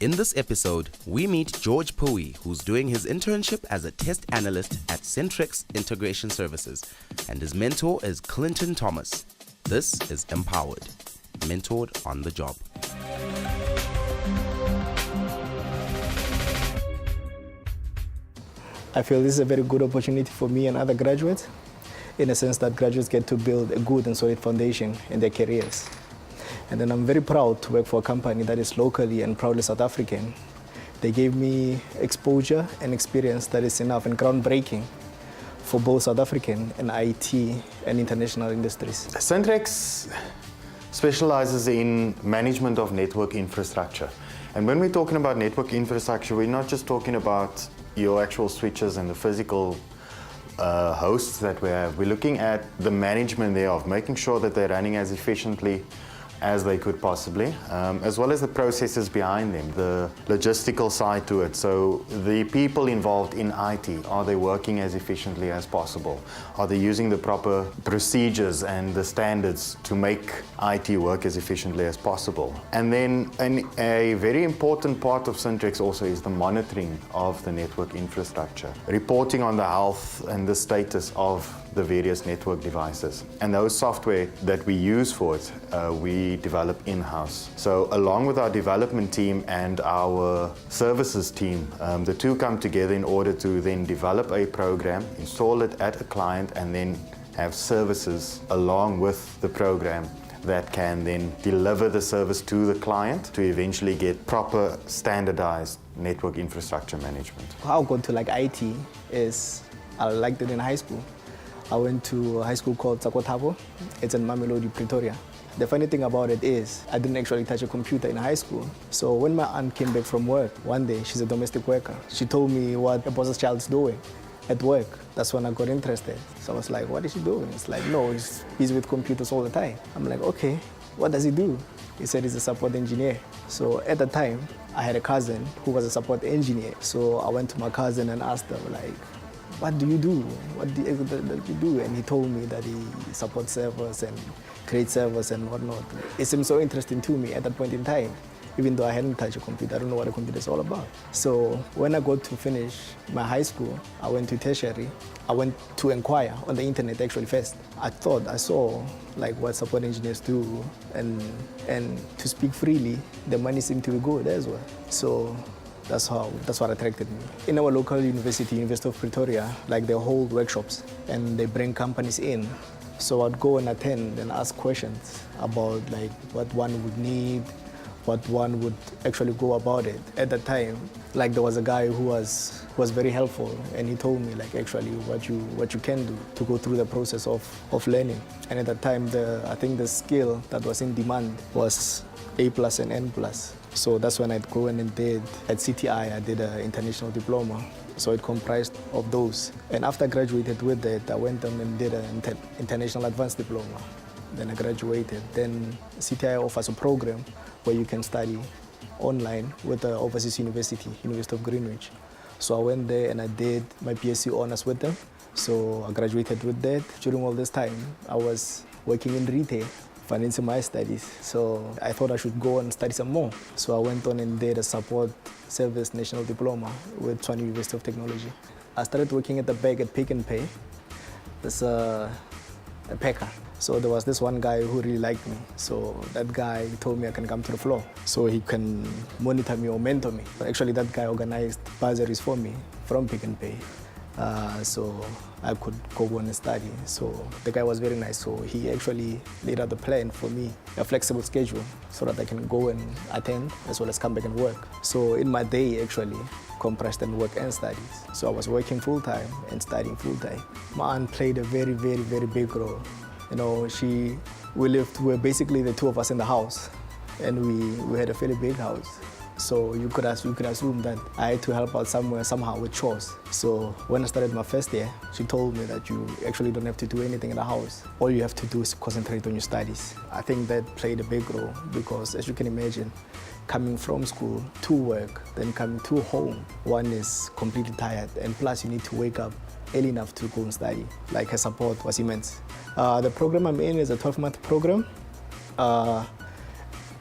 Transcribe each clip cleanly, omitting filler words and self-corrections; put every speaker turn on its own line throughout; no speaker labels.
In this episode, we meet George Pui, who's doing his internship as a test analyst at Sintrex Integration Services, and his mentor is Clinton Thomas. This is Empowered, mentored on the job.
I feel this is a very good opportunity for me and other graduates, in a sense that graduates get to build a good and solid foundation in their careers. And then I'm very proud to work for a company that is locally and proudly South African. They gave me exposure and experience that is enough and groundbreaking for both South African and IT and international industries.
Sintrex specializes in management of network infrastructure. And when we're talking about network infrastructure, we're not just talking about your actual switches and the physical hosts that we have. We're looking at the management thereof, making sure that they're running as efficiently as they could possibly, as well as the processes behind them, the logistical side to it. So the people involved in IT, are they working as efficiently as possible? Are they using the proper procedures and the standards to make IT work as efficiently as possible? And then a very important part of Sintrex also is the monitoring of the network infrastructure, reporting on the health and the status of the various network devices. And those software that we use for it, we develop in-house. So along with our development team and our services team, the two come together in order to then develop a program, install it at a client, and then have services along with the program that can then deliver the service to the client to eventually get proper standardized network infrastructure management.
How I got to like IT is I liked it in high school. I went to a high school called Tsakotabo. It's in Mamelodi, Pretoria. The funny thing about it is I didn't actually touch a computer in high school. So when my aunt came back from work, one day, she's a domestic worker, she told me what a boss's child's doing at work. That's when I got interested. So I was like, what is she doing? It's like, no, he's busy with computers all the time. I'm like, okay, what does he do? He said he's a support engineer. So at the time, I had a cousin who was a support engineer. So I went to my cousin and asked him, like, what do you do? What do you do? And he told me that he supports servers and creates servers and whatnot. It seemed so interesting to me at that point in time, even though I hadn't touched a computer. I don't know what a computer is all about. So when I got to finish my high school, I went to tertiary. I went to inquire on the internet actually first. I saw like what support engineers do, and to speak freely, the money seemed to be good as well. So that's what attracted me. In our local university, University of Pretoria, like they hold workshops and they bring companies in. So I'd go and attend and ask questions about like what one would need, what one would actually go about it. At that time, like there was a guy who was very helpful, and he told me like actually what you can do to go through the process of learning. And at that time, I think the skill that was in demand was A+ and N+. So that's when I'd go in and did, at CTI, I did an international diploma. So it comprised of those. And after I graduated with that, I went on and did an international advanced diploma. Then I graduated. Then CTI offers a program where you can study online with the overseas university, University of Greenwich. So I went there and I did my BSc honors with them. So I graduated with that. During all this time, I was working in retail, financing my studies. So I thought I should go and study some more. So I went on and did a support service national diploma with Tshwane University of Technology. I started working at the back at Pick n Pay. There's a packer. So there was this one guy who really liked me. So that guy told me I can come to the floor so he can monitor me or mentor me. Actually, that guy organized bursaries for me from Pick n Pay. So I could go on and study. So the guy was very nice. So he actually laid out the plan for me, a flexible schedule, so that I can go and attend as well as come back and work. So in my day, actually, comprised in work and studies. So I was working full-time and studying full-time. My aunt played a very, very, very big role. You know, we were basically the two of us in the house, and we had a fairly big house. So you could assume that I had to help out somehow with chores. So when I started my first year, she told me that you actually don't have to do anything in the house. All you have to do is concentrate on your studies. I think that played a big role because, as you can imagine, coming from school to work, then coming to home, one is completely tired, and plus you need to wake up early enough to go and study. Like, her support was immense. The program I'm in is a 12-month program.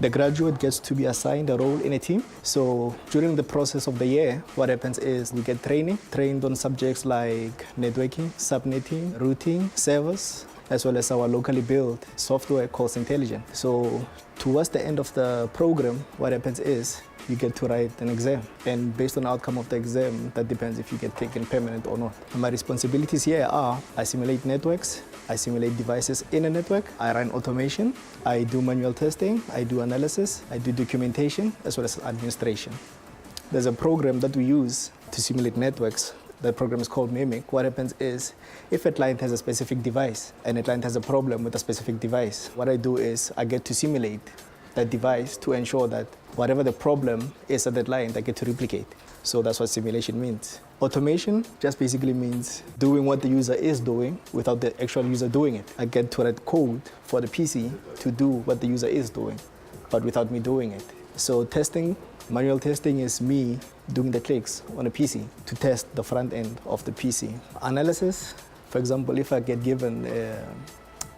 The graduate gets to be assigned a role in a team. So during the process of the year, what happens is we get trained on subjects like networking, subnetting, routing, servers, as well as our locally built software called Intelligent. So towards the end of the program, what happens is you get to write an exam. And based on the outcome of the exam, that depends if you get taken permanent or not. My responsibilities here are I simulate networks, I simulate devices in a network, I run automation, I do manual testing, I do analysis, I do documentation, as well as administration. There's a program that we use to simulate networks. The program is called Mimic. What happens is, if a client has a specific device and a client has a problem with a specific device, what I do is I get to simulate that device to ensure that whatever the problem is at that client, I get to replicate. So that's what simulation means. Automation just basically means doing what the user is doing without the actual user doing it. I get to write code for the PC to do what the user is doing, but without me doing it. So testing, manual testing is me doing the clicks on a PC to test the front end of the PC. Analysis, for example, if I get given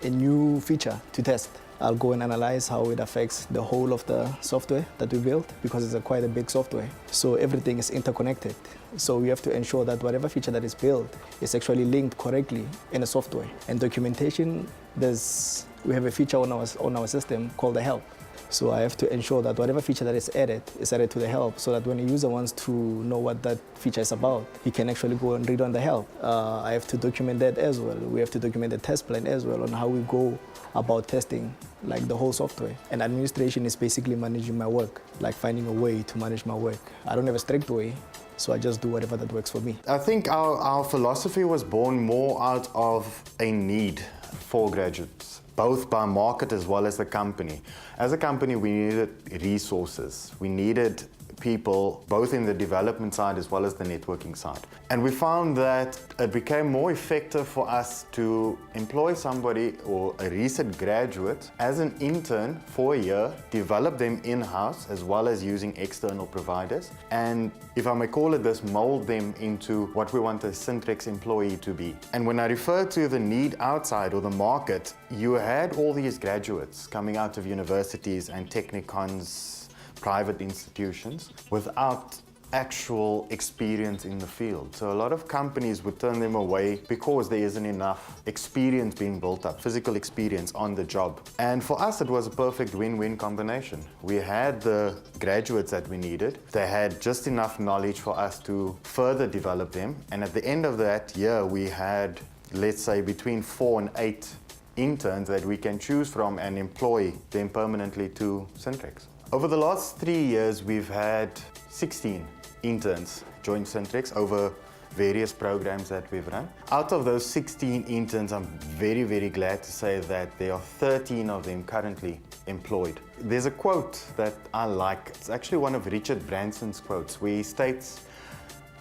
a new feature to test, I'll go and analyze how it affects the whole of the software that we built, because it's quite a big software. So everything is interconnected. So we have to ensure that whatever feature that is built is actually linked correctly in the software. And documentation, we have a feature on our system called the help. So I have to ensure that whatever feature that is added to the help, so that when a user wants to know what that feature is about, he can actually go and read on the help. I have to document that as well. We have to document the test plan as well on how we go about testing like the whole software. And administration is basically managing my work, like finding a way to manage my work. I don't have a strict way, so I just do whatever that works for me.
I think our philosophy was born more out of a need for graduates, both by market as well as the company. As a company, we needed resources. We needed people both in the development side as well as the networking side. And we found that it became more effective for us to employ somebody or a recent graduate as an intern for a year, develop them in-house as well as using external providers, and if I may call it this, mold them into what we want a Sintrex employee to be. And when I refer to the need outside or the market, you had all these graduates coming out of universities and technicons, private institutions, without actual experience in the field. So a lot of companies would turn them away because there isn't enough experience being built up, physical experience on the job. And for us, it was a perfect win-win combination. We had the graduates that we needed. They had just enough knowledge for us to further develop them. And at the end of that year, we had, let's say, between 4 and 8 interns that we can choose from and employ them permanently to Sintrex. Over the last 3 years, we've had 16 interns join Sintrex over various programs that we've run. Out of those 16 interns, I'm very, very glad to say that there are 13 of them currently employed. There's a quote that I like. It's actually one of Richard Branson's quotes, where he states,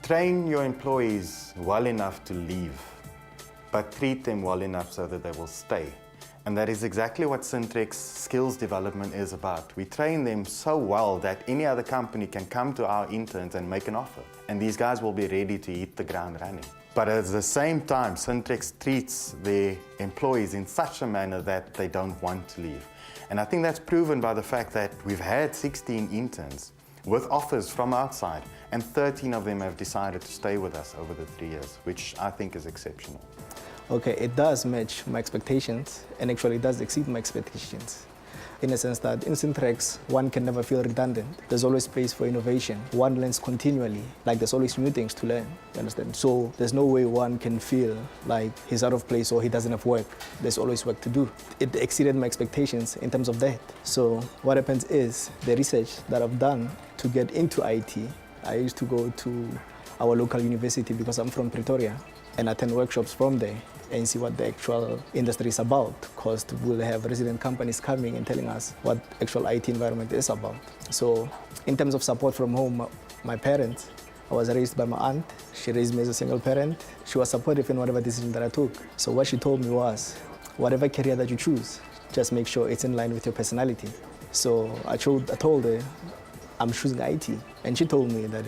"Train your employees well enough to leave, but treat them well enough so that they will stay." And that is exactly what Sintrex skills development is about. We train them so well that any other company can come to our interns and make an offer. And these guys will be ready to hit the ground running. But at the same time, Sintrex treats their employees in such a manner that they don't want to leave. And I think that's proven by the fact that we've had 16 interns with offers from outside, and 13 of them have decided to stay with us over the 3 years, which I think is exceptional.
Okay, it does match my expectations, and actually it does exceed my expectations. In a sense that in Sintrex, one can never feel redundant. There's always space for innovation. One learns continually, like there's always new things to learn, you understand? So there's no way one can feel like he's out of place or he doesn't have work. There's always work to do. It exceeded my expectations in terms of that. So what happens is the research that I've done to get into IT, I used to go to our local university because I'm from Pretoria and attend workshops from there and see what the actual industry is about, because we'll have resident companies coming and telling us what actual IT environment is about. So in terms of support from home, my parents, I was raised by my aunt. She raised me as a single parent. She was supportive in whatever decision that I took. So what she told me was, whatever career that you choose, just make sure it's in line with your personality. So I told her, I'm choosing IT. And she told me that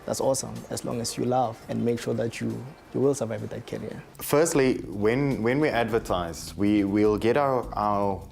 that's awesome, as long as you love and make sure that you will survive with that career.
Firstly, when we advertise, we'll get our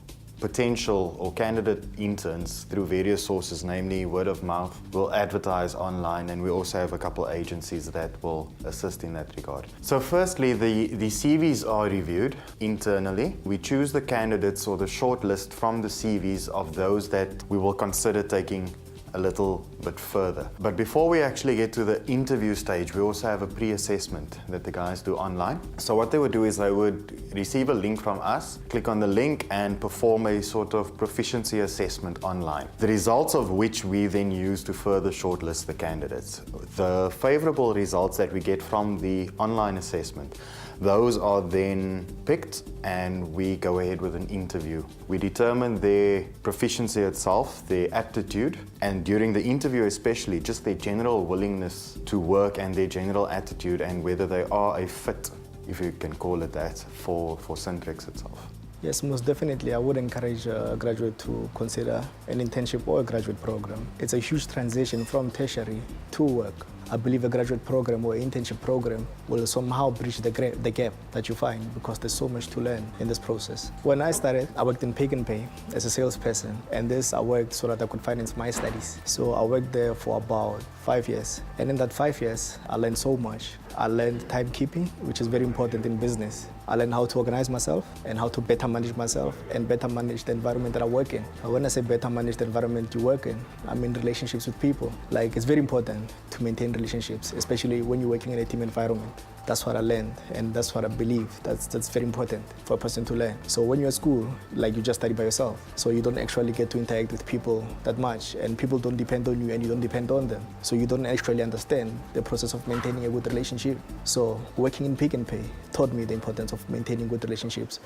potential or candidate interns through various sources, namely word of mouth. We'll advertise online, and we also have a couple agencies that will assist in that regard. So firstly, the CVs are reviewed internally. We choose the candidates or the short list from the CVs of those that we will consider taking a little bit further. But before we actually get to the interview stage, we also have a pre-assessment that the guys do online. So what they would do is they would receive a link from us, click on the link and perform a sort of proficiency assessment online, the results of which we then use to further shortlist the candidates. The favorable results that we get from the online assessment, those are then picked and we go ahead with an interview. We determine their proficiency itself, their aptitude, and during the interview especially, just their general willingness to work and their general attitude and whether they are a fit, if you can call it that, for Sintrex itself.
Yes, most definitely. I would encourage a graduate to consider an internship or a graduate program. It's a huge transition from tertiary to work. I believe a graduate program or internship program will somehow bridge the gap that you find, because there's so much to learn in this process. When I started, I worked in Pick n Pay as a salesperson, and I worked so that I could finance my studies. So I worked there for about 5 years, and in that 5 years, I learned so much. I learned timekeeping, which is very important in business. I learned how to organize myself and how to better manage myself and better manage the environment that I work in. When I say better manage the environment you work in, I mean relationships with people. Like, it's very important to maintain relationships, especially when you're working in a team environment. That's what I learned, and that's what I believe. That's very important for a person to learn. So when you're at school, like, you just study by yourself, so you don't actually get to interact with people that much, and people don't depend on you and you don't depend on them. So you don't actually understand the process of maintaining a good relationship. So working in Pick n Pay taught me the importance of maintaining good relationships.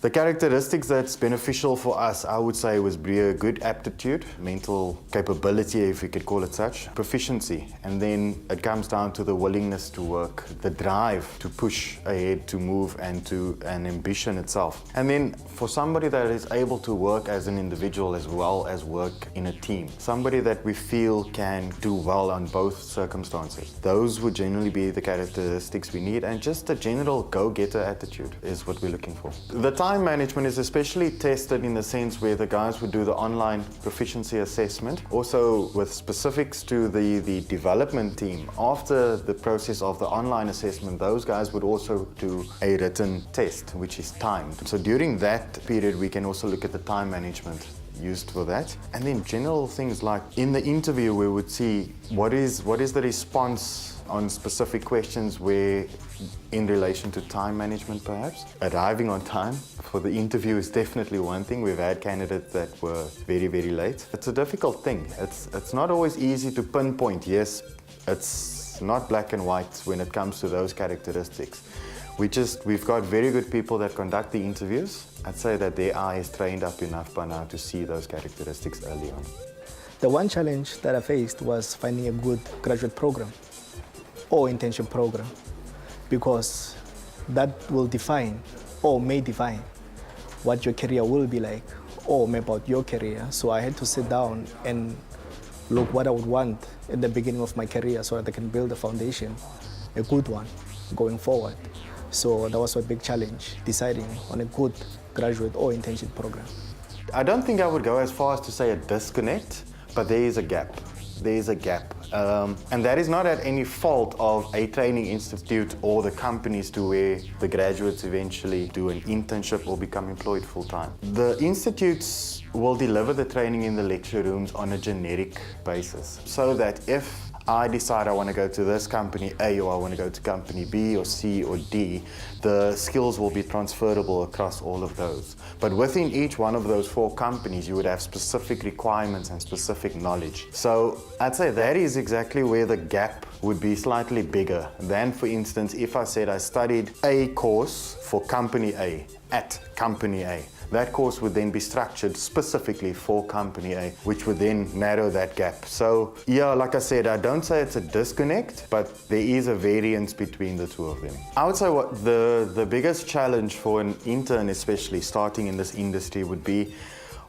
The characteristics that's beneficial for us, I would say, was a good aptitude, mental capability, if you could call it such, proficiency, and then it comes down to the willingness to work, the drive to push ahead, to move, and to an ambition itself. And then for somebody that is able to work as an individual as well as work in a team, somebody that we feel can do well on both circumstances, those would generally be the characteristics we need, and just a general go-getter attitude is what we're looking for. The time management is especially tested in the sense where the guys would do the online proficiency assessment, also with specifics to the development team. After the process of the online assessment, those guys would also do a written test, which is timed. So during that period, we can also look at the time management used for that. And then general things like in the interview, we would see what is the response on specific questions where in relation to time management perhaps. Arriving on time for the interview is definitely one thing. We've had candidates that were very, very late. It's a difficult thing. It's not always easy to pinpoint. Yes, it's not black and white when it comes to those characteristics. We've got very good people that conduct the interviews. I'd say that their eye is trained up enough by now to see those characteristics early on.
The one challenge that I faced was finding a good graduate program or internship program, because that will define or may define what your career will be like or map out your career. So I had to sit down and look what I would want in the beginning of my career so that I can build a foundation, a good one, going forward. So that was a big challenge, deciding on a good graduate or internship program.
I don't think I would go as far as to say a disconnect, but there is a gap. There is a gap. And that is not at any fault of a training institute or the companies to where the graduates eventually do an internship or become employed full-time. The institutes will deliver the training in the lecture rooms on a generic basis, so that if I decide I want to go to this company A or I want to go to company B or C or D, the skills will be transferable across all of those. But within each one of those 4 companies, you would have specific requirements and specific knowledge. So I'd say that is exactly where the gap would be slightly bigger than, for instance, if I said I studied a course for company A at company A. That course would then be structured specifically for company A, which would then narrow that gap. So yeah, like I said, I don't say it's a disconnect, but there is a variance between the two of them. I would say what the biggest challenge for an intern, especially starting in this industry, would be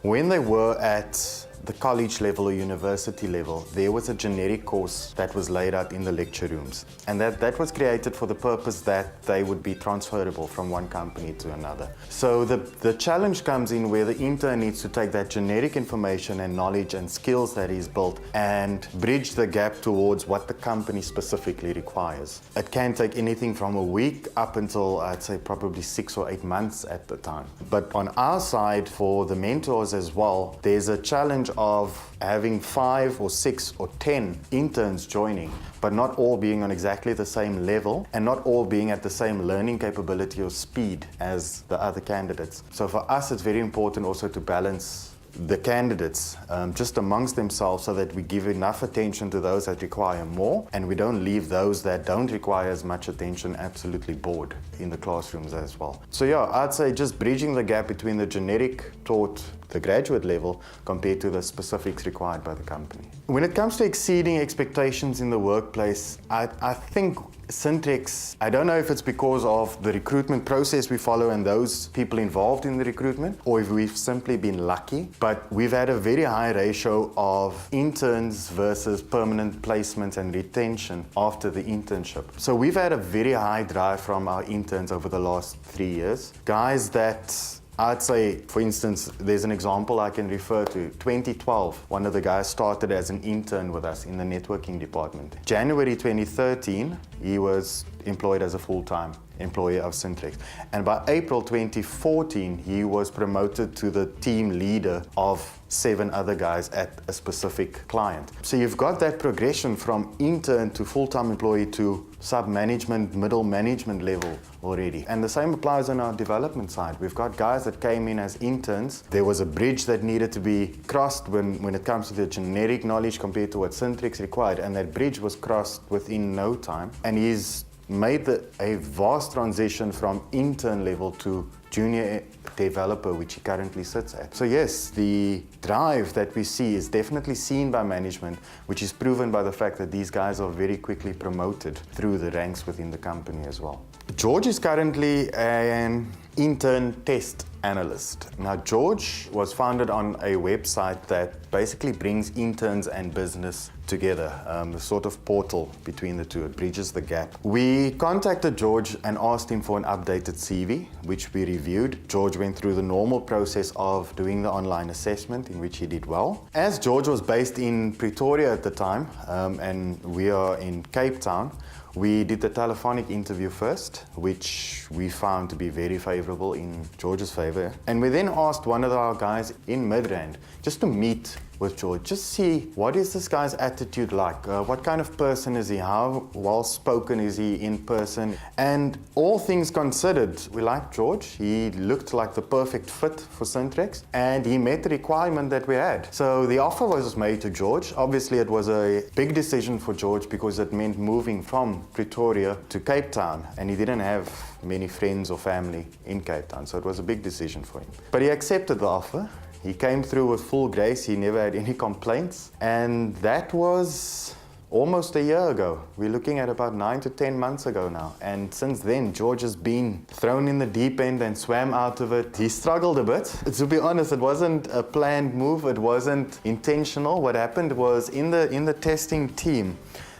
when they were at the college level or university level, there was a generic course that was laid out in the lecture rooms. And that was created for the purpose that they would be transferable from one company to another. So the challenge comes in where the intern needs to take that generic information and knowledge and skills that he's built and bridge the gap towards what the company specifically requires. It can take anything from a week up until, I'd say, probably 6 or 8 months at the time. But on our side, for the mentors as well, there's a challenge of having 5 or 6 or 10 interns joining, but not all being on exactly the same level and not all being at the same learning capability or speed as the other candidates. So for us, it's very important also to balance the candidates just amongst themselves so that we give enough attention to those that require more and we don't leave those that don't require as much attention absolutely bored in the classrooms as well. So yeah, I'd say just bridging the gap between the generic taught the graduate level compared to the specifics required by the company. When it comes to exceeding expectations in the workplace, I think Sintrex, I don't know if it's because of the recruitment process we follow and those people involved in the recruitment, or if we've simply been lucky, but we've had a very high ratio of interns versus permanent placement and retention after the internship. So we've had a very high drive from our interns over the last 3 years. Guys that I'd say, for instance, there's an example I can refer to. 2012, one of the guys started as an intern with us in the networking department. January 2013, he was employed as a full-time employee of Sintrex. And by April 2014, he was promoted to the team leader of 7 other guys at a specific client. So you've got that progression from intern to full-time employee to sub-management, middle management level already. And the same applies on our development side. We've got guys that came in as interns. There was a bridge that needed to be crossed when it comes to the generic knowledge compared to what Sintrex required, and that bridge was crossed within no time. And he's made a vast transition from intern level to junior developer, which he currently sits at. So yes, the drive that we see is definitely seen by management, which is proven by the fact that these guys are very quickly promoted through the ranks within the company as well. George is currently an intern test analyst. Now, George was founded on a website that basically brings interns and business together, a sort of portal between the two. It bridges the gap. We contacted George and asked him for an updated CV, which we reviewed. George went through the normal process of doing the online assessment, in which he did well. As George was based in Pretoria at the time, and we are in Cape Town, we did the telephonic interview first, which we found to be very favorable in George's favor. And we then asked one of our guys in Midrand just to meet with George, just see what is this guy's attitude like, what kind of person is he, how well spoken is he in person. And all things considered, we liked George. He looked like the perfect fit for Sintrex and he met the requirement that we had. So the offer was made to George. Obviously it was a big decision for George because it meant moving from Pretoria to Cape Town, and he didn't have many friends or family in Cape Town, so it was a big decision for him. But he accepted the offer. He came through with full grace. He never had any complaints. And that was almost a year ago. We're looking at about 9 to 10 months ago now. And since then, George has been thrown in the deep end and swam out of it. He struggled a bit. To be honest, it wasn't a planned move. It wasn't intentional. What happened was in the testing team,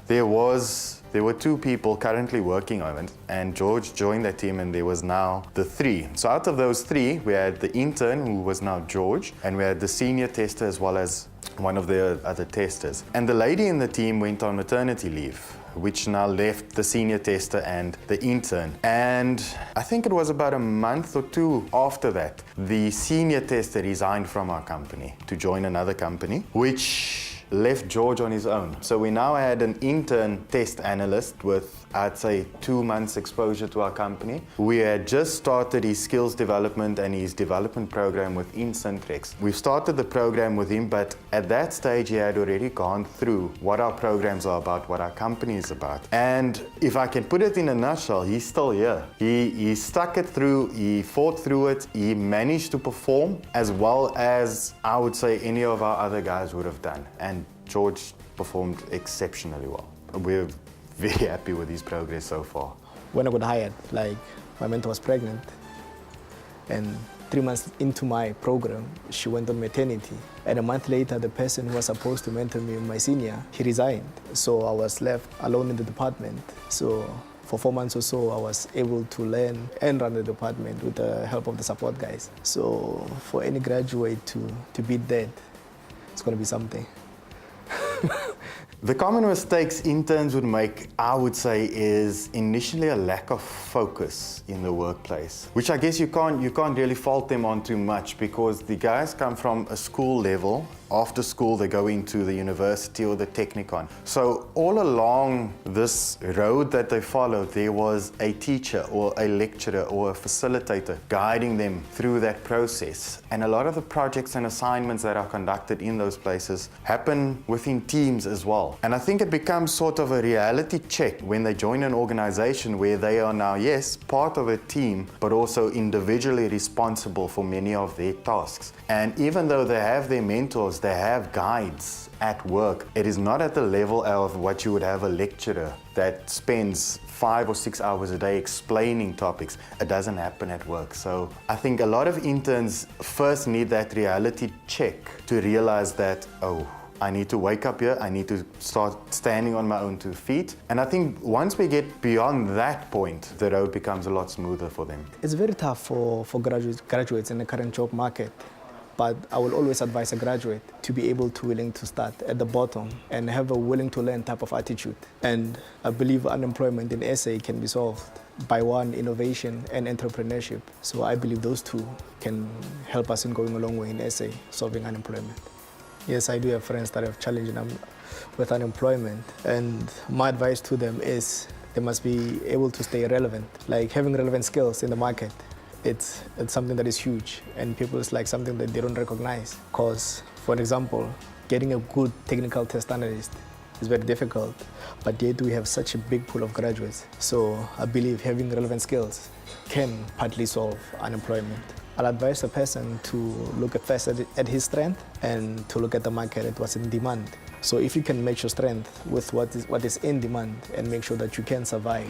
there were 2 people currently working on it, and George joined that team, and there was now the 3. So out of those 3, we had the intern, who was now George, and we had the senior tester as well as one of the other testers. And the lady in the team went on maternity leave, which now left the senior tester and the intern. And I think it was about a month or 2 after that, the senior tester resigned from our company to join another company, which left George on his own. So we now had an intern test analyst with, I'd say, 2 months exposure to our company. We had just started his skills development and his development program within Sintrex. We've started the program with him, but at that stage he had already gone through what our programs are about, what our company is about. And if I can put it in a nutshell, he's still here. He stuck it through, he fought through it, he managed to perform as well as I would say any of our other guys would have done. And George performed exceptionally well. We're very happy with his progress so far.
When I got hired, my mentor was pregnant, and 3 months into my program, she went on maternity. And a month later, the person who was supposed to mentor me, my senior, he resigned. So I was left alone in the department. So for 4 months or so, I was able to learn and run the department with the help of the support guys. So for any graduate to beat that, it's going to be something.
The common mistakes interns would make, I would say, is initially a lack of focus in the workplace, which I guess you can't really fault them on too much, because the guys come from a school level. After school, they go into the university or the technicon. So all along this road that they followed, there was a teacher or a lecturer or a facilitator guiding them through that process. And a lot of the projects and assignments that are conducted in those places happen within teams as well. And I think it becomes sort of a reality check when they join an organization where they are now, yes, part of a team, but also individually responsible for many of their tasks. And even though they have their mentors, they have guides at work, it is not at the level of what you would have a lecturer that spends 5 or 6 hours a day explaining topics. It doesn't happen at work. So I think a lot of interns first need that reality check to realize that, oh, I need to wake up here, I need to start standing on my own 2 feet. And I think once we get beyond that point, the road becomes a lot smoother for them.
It's very tough for graduates in the current job market. But I will always advise a graduate to be able to willing to start at the bottom and have a willing to learn type of attitude. And I believe unemployment in SA can be solved by one, innovation and entrepreneurship. So I believe those two can help us in going a long way in SA, solving unemployment. Yes, I do have friends that have challenged them with unemployment. And my advice to them is they must be able to stay relevant, like having relevant skills in the market. It's something that is huge, and people, it's like something that they don't recognize. Because, for example, getting a good technical test analyst is very difficult, but yet we have such a big pool of graduates. So I believe having relevant skills can partly solve unemployment. I'll advise a person to look first at his strength and to look at the market at what's in demand. So if you can match your strength with what is in demand and make sure that you can survive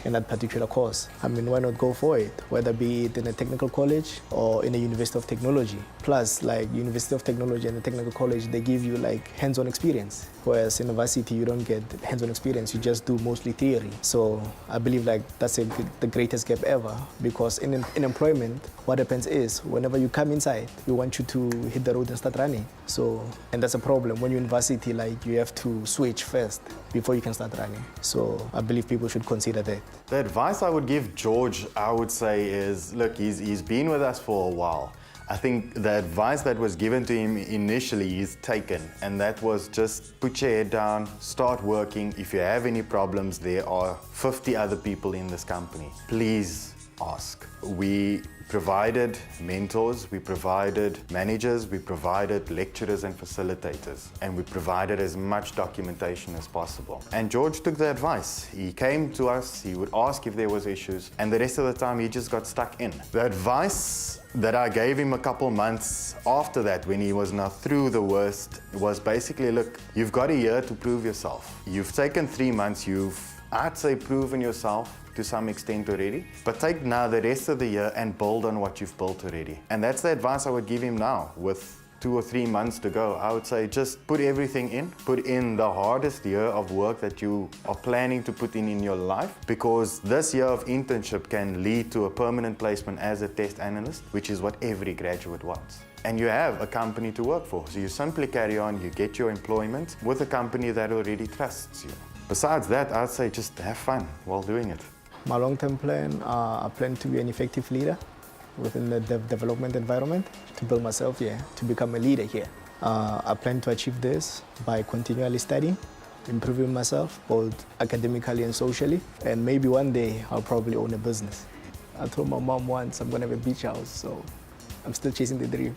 in that particular course, I mean, why not go for it? Whether be it in a technical college or in a University of Technology. Plus, like University of Technology and the technical college, they give you like hands-on experience. Whereas in university, you don't get hands-on experience, you just do mostly theory. So I believe like that's the greatest gap ever, because in employment, what happens is whenever you come inside, we want you to hit the road and start running. So, and that's a problem. When you're in university, like you have to switch first before you can start running. So I believe people should consider that.
The advice I would give George, I would say is, look, he's been with us for a while. I think the advice that was given to him initially is taken, and that was just put your head down, start working. If you have any problems, there are 50 other people in this company. Please ask. We provided mentors, we provided managers, we provided lecturers and facilitators, and we provided as much documentation as possible. And George took the advice. He came to us, he would ask if there was issues, and the rest of the time he just got stuck in. The advice that I gave him a couple months after that, when he was now through the worst, was basically, look, you've got a year to prove yourself. You've taken 3 months, you've, I'd say, proven yourself to some extent already, but take now the rest of the year and build on what you've built already. And that's the advice I would give him now. With 2 or 3 months to go, I would say just put everything in. Put in the hardest year of work that you are planning to put in your life, because this year of internship can lead to a permanent placement as a test analyst, which is what every graduate wants. And you have a company to work for. So you simply carry on, you get your employment with a company that already trusts you. Besides that, I'd say just have fun while doing it.
My long-term plan, I plan to be an effective leader within the development environment, to build myself here, to become a leader here. I plan to achieve this by continually studying, improving myself, both academically and socially, and maybe one day I'll probably own a business. I told my mom once I'm gonna have a beach house, so I'm still chasing the dream.